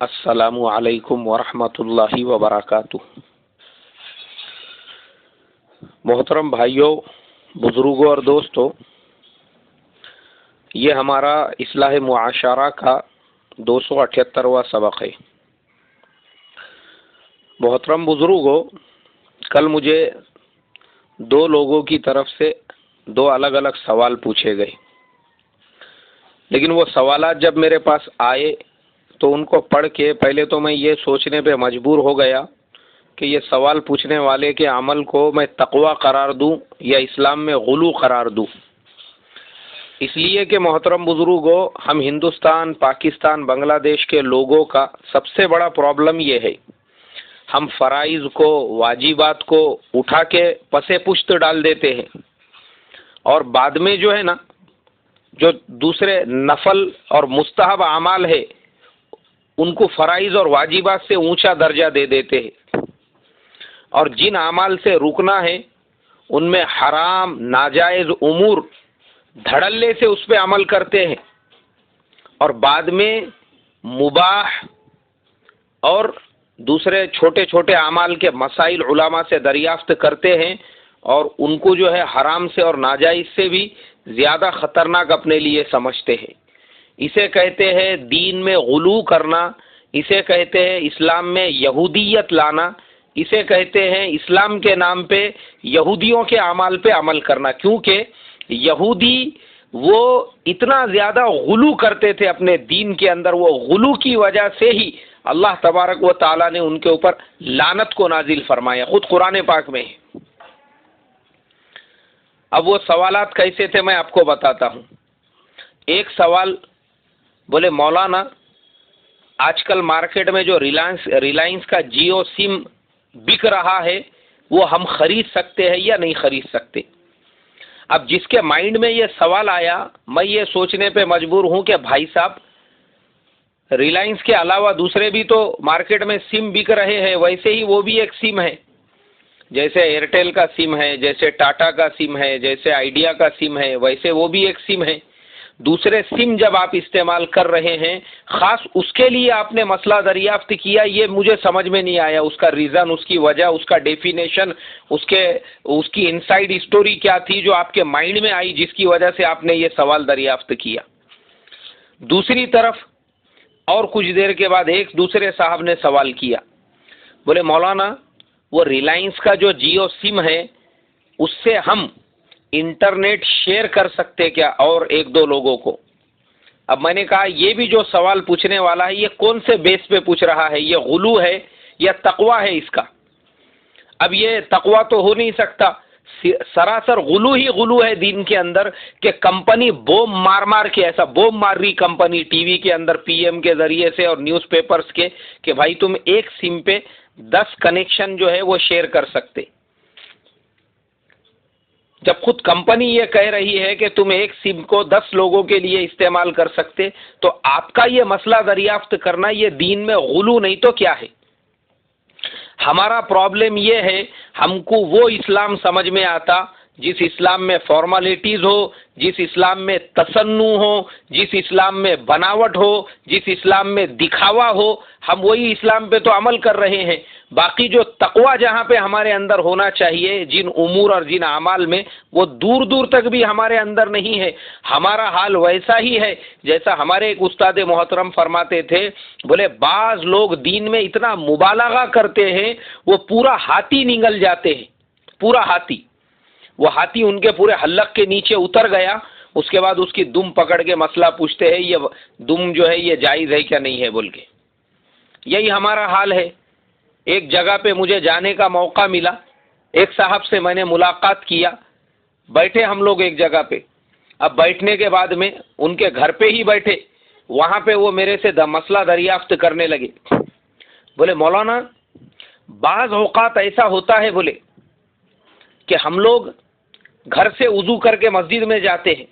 السلام علیکم ورحمۃ اللہ وبرکاتہ۔ محترم بھائیوں، بزرگوں اور دوستوں، یہ ہمارا اصلاح معاشرہ کا 278واں سبق ہے۔ محترم بزرگوں، کل مجھے دو لوگوں کی طرف سے دو الگ الگ سوال پوچھے گئے، لیکن وہ سوالات جب میرے پاس آئے تو ان کو پڑھ کے پہلے تو میں یہ سوچنے پہ مجبور ہو گیا کہ یہ سوال پوچھنے والے کے عمل کو میں تقوی قرار دوں یا اسلام میں غلو قرار دوں۔ اس لیے کہ محترم بزرگوں، ہم ہندوستان، پاکستان، بنگلہ دیش کے لوگوں کا سب سے بڑا پرابلم یہ ہے، ہم فرائض کو، واجبات کو اٹھا کے پس پشت ڈال دیتے ہیں، اور بعد میں جو ہے نا، جو دوسرے نفل اور مستحب اعمال ہے ان کو فرائض اور واجبات سے اونچا درجہ دے دیتے ہیں، اور جن اعمال سے رکنا ہے ان میں حرام ناجائز امور دھڑلے سے اس پہ عمل کرتے ہیں، اور بعد میں مباح اور دوسرے چھوٹے چھوٹے اعمال کے مسائل علماء سے دریافت کرتے ہیں، اور ان کو جو ہے حرام سے اور ناجائز سے بھی زیادہ خطرناک اپنے لیے سمجھتے ہیں۔ اسے کہتے ہیں دین میں غلو کرنا، اسے کہتے ہیں اسلام میں یہودیت لانا، اسے کہتے ہیں اسلام کے نام پہ یہودیوں کے اعمال پہ عمل کرنا، کیونکہ یہودی وہ اتنا زیادہ غلو کرتے تھے اپنے دین کے اندر، وہ غلو کی وجہ سے ہی اللہ تبارک و تعالیٰ نے ان کے اوپر لعنت کو نازل فرمایا، خود قرآن پاک میں ہے۔ اب وہ سوالات کیسے تھے میں آپ کو بتاتا ہوں۔ ایک سوال، بولے مولانا آج کل مارکیٹ میں جو ریلائنس کا جیو سم بک رہا ہے وہ ہم خرید سکتے ہیں یا نہیں خرید سکتے؟ اب جس کے مائنڈ میں یہ سوال آیا، میں یہ سوچنے پہ مجبور ہوں کہ بھائی صاحب، ریلائنس کے علاوہ دوسرے بھی تو مارکیٹ میں سم بک رہے ہیں، ویسے ہی وہ بھی ایک سم ہے، جیسے ایئرٹیل کا سم ہے، جیسے ٹاٹا کا سم ہے، جیسے آئیڈیا کا سم ہے، ویسے وہ بھی ایک سم ہے۔ دوسرے سم جب آپ استعمال کر رہے ہیں، خاص اس کے لیے آپ نے مسئلہ دریافت کیا، یہ مجھے سمجھ میں نہیں آیا، اس کا ریزن، اس کی وجہ، اس کا ڈیفینیشن، اس کی انسائیڈ اسٹوری کیا تھی جو آپ کے مائنڈ میں آئی جس کی وجہ سے آپ نے یہ سوال دریافت کیا۔ دوسری طرف اور کچھ دیر کے بعد ایک دوسرے صاحب نے سوال کیا، بولے مولانا وہ ریلائنس کا جو جیو سم ہے اس سے ہم انٹرنیٹ شیئر کر سکتے کیا اور ایک دو لوگوں کو؟ اب میں نے کہا یہ بھی جو سوال پوچھنے والا ہے یہ کون سے بیس پہ پوچھ رہا ہے، یہ غلو ہے یا تقوی ہے اس کا؟ اب یہ تقوی تو ہو نہیں سکتا، سراسر غلو ہی غلو ہے دین کے اندر، کہ کمپنی بوم مار مار کے، ایسا بوم مار رہی کمپنی ٹی وی کے اندر پی ایم کے ذریعے سے اور نیوز پیپرز کے، کہ بھائی تم ایک سم پہ 10 کنیکشن جو ہے وہ شیئر کر سکتے، جب خود کمپنی یہ کہہ رہی ہے کہ تم ایک سم کو 10 لوگوں کے لیے استعمال کر سکتے، تو آپ کا یہ مسئلہ دریافت کرنا یہ دین میں غلو نہیں تو کیا ہے؟ ہمارا پرابلم یہ ہے، ہم کو وہ اسلام سمجھ میں آتا جس اسلام میں فارمالٹیز ہو، جس اسلام میں تصنع ہو، جس اسلام میں بناوٹ ہو، جس اسلام میں دکھاوا ہو، ہم وہی اسلام پہ تو عمل کر رہے ہیں۔ باقی جو تقوی جہاں پہ ہمارے اندر ہونا چاہیے جن امور اور جن اعمال میں، وہ دور دور تک بھی ہمارے اندر نہیں ہے۔ ہمارا حال ویسا ہی ہے جیسا ہمارے ایک استاد محترم فرماتے تھے، بولے بعض لوگ دین میں اتنا مبالغہ کرتے ہیں وہ پورا ہاتھی نگل جاتے ہیں، پورا ہاتھی، وہ ہاتھی ان کے پورے حلق کے نیچے اتر گیا، اس کے بعد اس کی دم پکڑ کے مسئلہ پوچھتے ہیں یہ دم جو ہے یہ جائز ہے کیا نہیں ہے بول کے۔ یہی ہمارا حال ہے۔ ایک جگہ پہ مجھے جانے کا موقع ملا، ایک صاحب سے میں نے ملاقات کیا، بیٹھے ہم لوگ ایک جگہ پہ، اب بیٹھنے کے بعد میں ان کے گھر پہ ہی بیٹھے، وہاں پہ وہ میرے سے مسئلہ دریافت کرنے لگے، بولے مولانا بعض اوقات ایسا ہوتا ہے بولے کہ ہم لوگ گھر سے وضو کر کے مسجد میں جاتے ہیں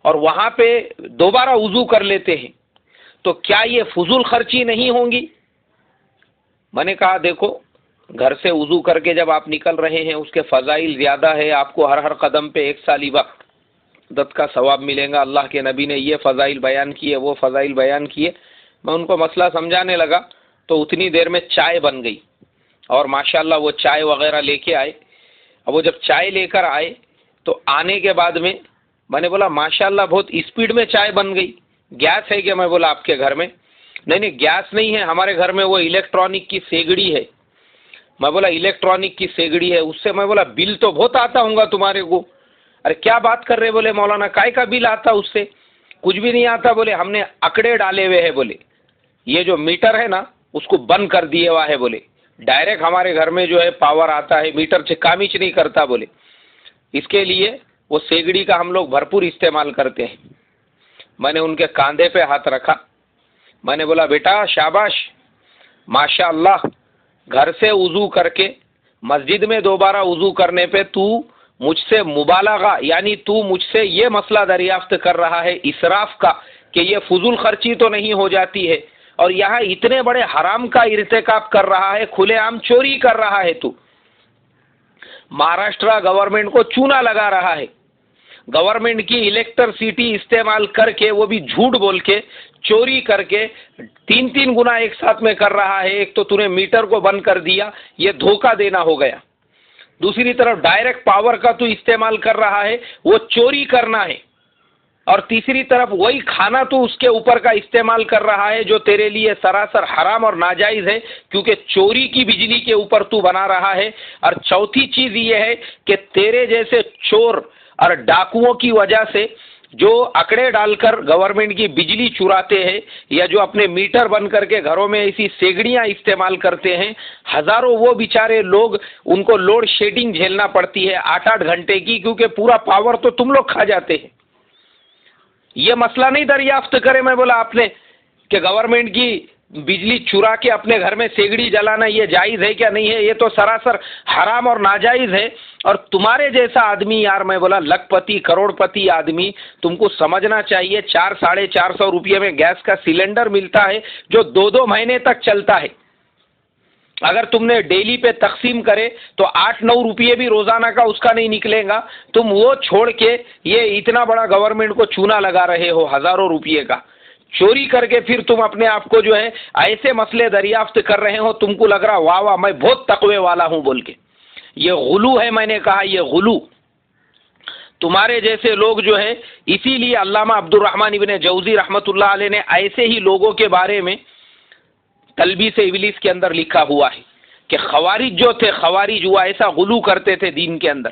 اور وہاں پہ دوبارہ وضو کر لیتے ہیں، تو کیا یہ فضول خرچی نہیں ہوں گی؟ میں نے کہا دیکھو، گھر سے وضو کر کے جب آپ نکل رہے ہیں اس کے فضائل زیادہ ہے، آپ کو ہر قدم پہ 1 سال عبادت کا ثواب ملے گا، اللہ کے نبی نے یہ فضائل بیان کیے وہ فضائل بیان کیے، میں ان کو مسئلہ سمجھانے لگا تو اتنی دیر میں چائے بن گئی، اور ماشاءاللہ وہ چائے وغیرہ لے کے آئے. اب وہ جب چائے لے کر آئے تو آنے کے بعد میں نے بولا ماشاءاللہ بہت اسپیڈ میں چائے بن گئی، گیس ہے کہ؟ میں بولا آپ کے گھر میں؟ نہیں گیس نہیں ہے، ہمارے گھر میں وہ الیکٹرانک کی سیگڑی ہے. میں بولا الیکٹرانک کی سیگڑی ہے، اس سے میں بولا بل تو بہت آتا ہوں گا تمہارے کو. ارے کیا بات کر رہے بولے مولانا، کائے کا بل آتا اس سے؟ کچھ بھی نہیں آتا بولے، ہم نے اکڑے ڈالے ہوئے ہیں بولے، یہ جو میٹر ہے نا اس کو بند کر دیے ہوا ہے بولے، ڈائریکٹ ہمارے گھر میں جو ہے پاور آتا ہے، میٹر سے کامچ نہیں کرتا بولے. اس کے لیے وہ سیگڑی کا ہم لوگ بھرپور استعمال کرتے ہیں. میں نے ان کے کاندھے پہ ہاتھ رکھا، میں نے بولا بیٹا شاباش ماشاء اللہ، گھر سے وضو کر کے مسجد میں دوبارہ وضو کرنے پہ تو مجھ سے مبالغہ، یعنی تو مجھ سے یہ مسئلہ دریافت کر رہا ہے اسراف کا کہ یہ فضول خرچی تو نہیں ہو جاتی ہے، اور یہاں اتنے بڑے حرام کا ارتکاب کر رہا ہے، کھلے عام چوری کر رہا ہے. تو مہاراشٹرا گورنمنٹ کو چونا لگا رہا ہے، گورنمنٹ کی الیکٹرسٹی استعمال کر کے، وہ بھی جھوٹ بول کے، چوری کر کے 3 گنا ایک ساتھ میں کر رہا ہے. ایک تو نے میٹر کو بند کر دیا، یہ دھوکہ دینا ہو گیا. دوسری طرف ڈائریکٹ پاور کا تو استعمال کر رہا ہے، وہ چوری کرنا ہے. اور تیسری طرف وہی کھانا تو اس کے اوپر کا استعمال کر رہا ہے جو تیرے لیے سراسر حرام اور ناجائز ہے، کیونکہ چوری کی بجلی کے اوپر تو بنا رہا ہے. اور چوتھی چیز یہ ہے کہ تیرے جیسے چور اور ڈاکوؤں کی وجہ سے جو اکڑے ڈال کر گورنمنٹ کی بجلی چراتے ہیں، یا جو اپنے میٹر بند کر کے گھروں میں ایسی سیگڑیاں استعمال کرتے ہیں، ہزاروں وہ بیچارے لوگ، ان کو لوڈ شیڈنگ جھیلنا پڑتی ہے 8-8 گھنٹے کی، کیونکہ پورا پاور تو تم لوگ کھا جاتے ہیں. یہ مسئلہ نہیں دریافت کرے. میں بولا آپ نے کہ گورنمنٹ کی بجلی چرا کے اپنے گھر میں سیگڑی جلانا یہ جائز ہے کیا نہیں ہے؟ یہ تو سراسر حرام اور ناجائز ہے. اور تمہارے جیسا آدمی یار، میں بولا لکھ پتی کروڑ پتی آدمی، تم کو سمجھنا چاہیے 400-450 روپئے میں گیس کا سلنڈر ملتا ہے جو 2 مہینے تک چلتا ہے. اگر تم نے ڈیلی پہ تقسیم کرے تو 8-9 روپئے بھی روزانہ کا اس کا نہیں نکلے گا. تم وہ چھوڑ کے یہ اتنا بڑا گورنمنٹ کو چونا لگا رہے ہو ہزاروں روپئے کا، چوری کر کے پھر تم اپنے آپ کو جو ہے ایسے مسئلے دریافت کر رہے ہو. تم کو لگ رہا واہ واہ میں بہت تقوی والا ہوں بول کے. یہ غلو ہے، میں نے کہا یہ غلو. تمہارے جیسے لوگ جو ہے، اسی لیے علامہ عبد الرحمن ابن جوزی رحمۃ اللہ علیہ نے ایسے ہی لوگوں کے بارے میں تلبیس ابلیس کے اندر لکھا ہوا ہے کہ خوارج جو تھے، خوارج وہ ایسا غلو کرتے تھے دین کے اندر.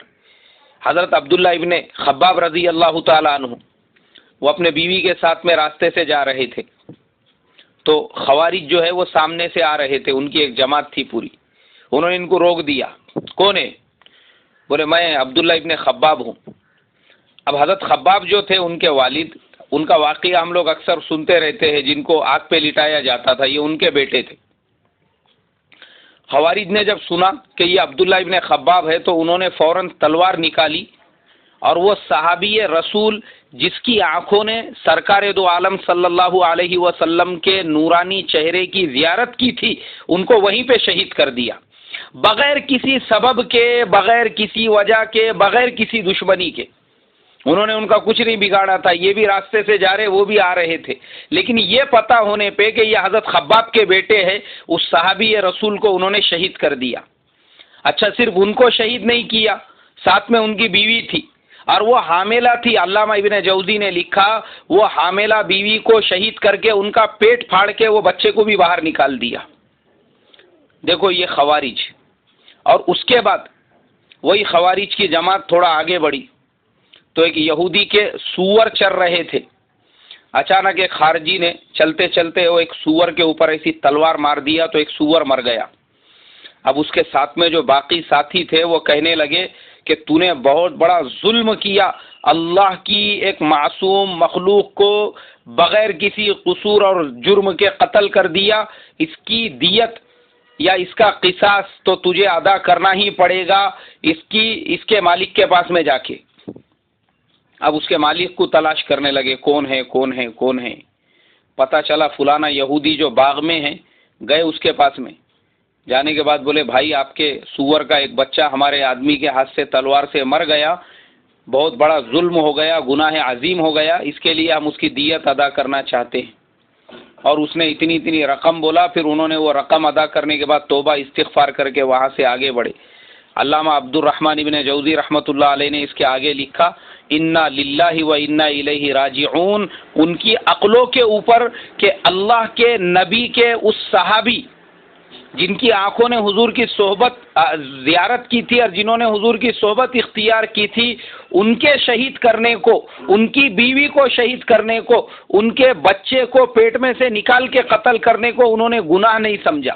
حضرت عبداللہ ابن خباب رضی اللہ تعالیٰ عنہ، وہ اپنے بیوی کے ساتھ میں راستے سے جا رہے تھے، تو خوارج جو ہے وہ سامنے سے آ رہے تھے، ان کی ایک جماعت تھی پوری. انہوں نے ان کو روک دیا. کون ہے؟ بولے میں عبداللہ ابن خباب ہوں. اب حضرت خباب جو تھے، ان کے والد، ان کا واقعہ ہم لوگ اکثر سنتے رہتے ہیں، جن کو آگ پہ لٹایا جاتا تھا، یہ ان کے بیٹے تھے. خوارج نے جب سنا کہ یہ عبداللہ ابن خباب ہے تو انہوں نے فوراً تلوار نکالی، اور وہ صحابی رسول جس کی آنکھوں نے سرکار دو عالم صلی اللہ علیہ وسلم کے نورانی چہرے کی زیارت کی تھی، ان کو وہیں پہ شہید کر دیا، بغیر کسی سبب کے، بغیر کسی وجہ کے، بغیر کسی دشمنی کے. انہوں نے ان کا کچھ نہیں بگاڑا تھا، یہ بھی راستے سے جا رہے، وہ بھی آ رہے تھے. لیکن یہ پتہ ہونے پہ کہ یہ حضرت خباب کے بیٹے ہیں، اس صحابی رسول کو انہوں نے شہید کر دیا. اچھا، صرف ان کو شہید نہیں کیا، ساتھ میں ان کی بیوی تھی، اور وہ حاملہ تھی. علامہ ابن جوزی نے لکھا وہ حاملہ بیوی کو شہید کر کے ان کا پیٹ پھاڑ کے وہ بچے کو بھی باہر نکال دیا. دیکھو یہ خوارج. اور اس کے بعد وہی خوارج کی جماعت تھوڑا آگے بڑھی تو ایک یہودی کے سور چر رہے تھے. اچانک ایک خارجی نے چلتے چلتے وہ ایک سور کے اوپر ایسی تلوار مار دیا تو ایک سور مر گیا. اب اس کے ساتھ میں جو باقی ساتھی تھے وہ کہنے لگے کہ تو نے بہت بڑا ظلم کیا، اللہ کی ایک معصوم مخلوق کو بغیر کسی قصور اور جرم کے قتل کر دیا، اس کی دیت یا اس کا قصاص تو تجھے ادا کرنا ہی پڑے گا، اس کے مالک کے پاس میں جا کے. اب اس کے مالک کو تلاش کرنے لگے، کون ہے کون ہے کون ہے. پتہ چلا فلانا یہودی جو باغ میں ہے. گئے اس کے پاس میں، جانے کے بعد بولے بھائی آپ کے سور کا ایک بچہ ہمارے آدمی کے ہاتھ سے تلوار سے مر گیا، بہت بڑا ظلم ہو گیا، گناہ عظیم ہو گیا، اس کے لیے ہم اس کی دیت ادا کرنا چاہتے ہیں. اور اس نے اتنی اتنی رقم بولا، پھر انہوں نے وہ رقم ادا کرنے کے بعد توبہ استغفار کر کے وہاں سے آگے بڑھے۔ علامہ عبد الرحمن ابن جوزی رحمۃ اللہ علیہ نے اس کے آگے لکھا انا للہ و انا الیہ راجعون، ان کی عقلوں کے اوپر کہ اللہ کے نبی کے اس صحابی جن کی آنکھوں نے حضور کی صحبت زیارت کی تھی اور جنہوں نے حضور کی صحبت اختیار کی تھی، ان کے شہید کرنے کو، ان کی بیوی کو شہید کرنے کو، ان کے بچے کو پیٹ میں سے نکال کے قتل کرنے کو انہوں نے گناہ نہیں سمجھا،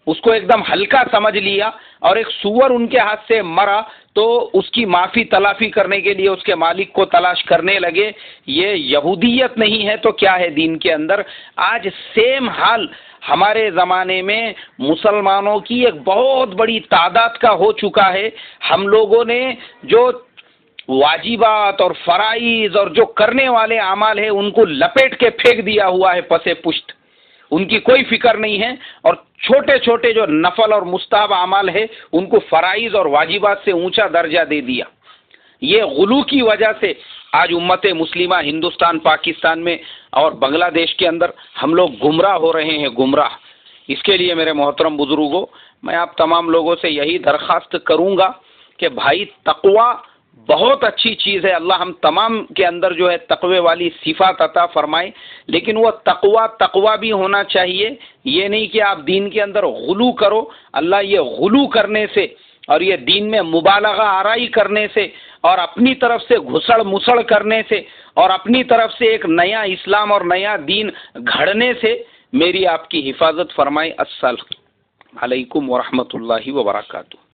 اس کو ایک دم ہلکا سمجھ لیا، اور ایک سور ان کے ہاتھ سے مرا تو اس کی معافی تلافی کرنے کے لیے اس کے مالک کو تلاش کرنے لگے۔ یہ یہودیت نہیں ہے تو کیا ہے دین کے اندر؟ آج سیم حال ہمارے زمانے میں مسلمانوں کی ایک بہت بڑی تعداد کا ہو چکا ہے۔ ہم لوگوں نے جو واجبات اور فرائض اور جو کرنے والے اعمال ہیں ان کو لپیٹ کے پھینک دیا ہوا ہے پسے پشت، ان کی کوئی فکر نہیں ہے، اور چھوٹے چھوٹے جو نفل اور مستحب اعمال ہے ان کو فرائض اور واجبات سے اونچا درجہ دے دیا۔ یہ غلو کی وجہ سے آج امت مسلمہ ہندوستان، پاکستان میں اور بنگلہ دیش کے اندر ہم لوگ گمراہ ہو رہے ہیں، گمراہ۔ اس کے لیے میرے محترم بزرگوں، میں آپ تمام لوگوں سے یہی درخواست کروں گا کہ بھائی تقوی بہت اچھی چیز ہے، اللہ ہم تمام کے اندر جو ہے تقوی والی صفات عطا فرمائے، لیکن وہ تقوی بھی ہونا چاہیے، یہ نہیں کہ آپ دین کے اندر غلو کرو۔ اللہ یہ غلو کرنے سے اور یہ دین میں مبالغہ آرائی کرنے سے اور اپنی طرف سے گھسڑ مسڑ کرنے سے اور اپنی طرف سے ایک نیا اسلام اور نیا دین گھڑنے سے میری آپ کی حفاظت فرمائے۔ السلام علیکم ورحمۃ اللہ وبرکاتہ۔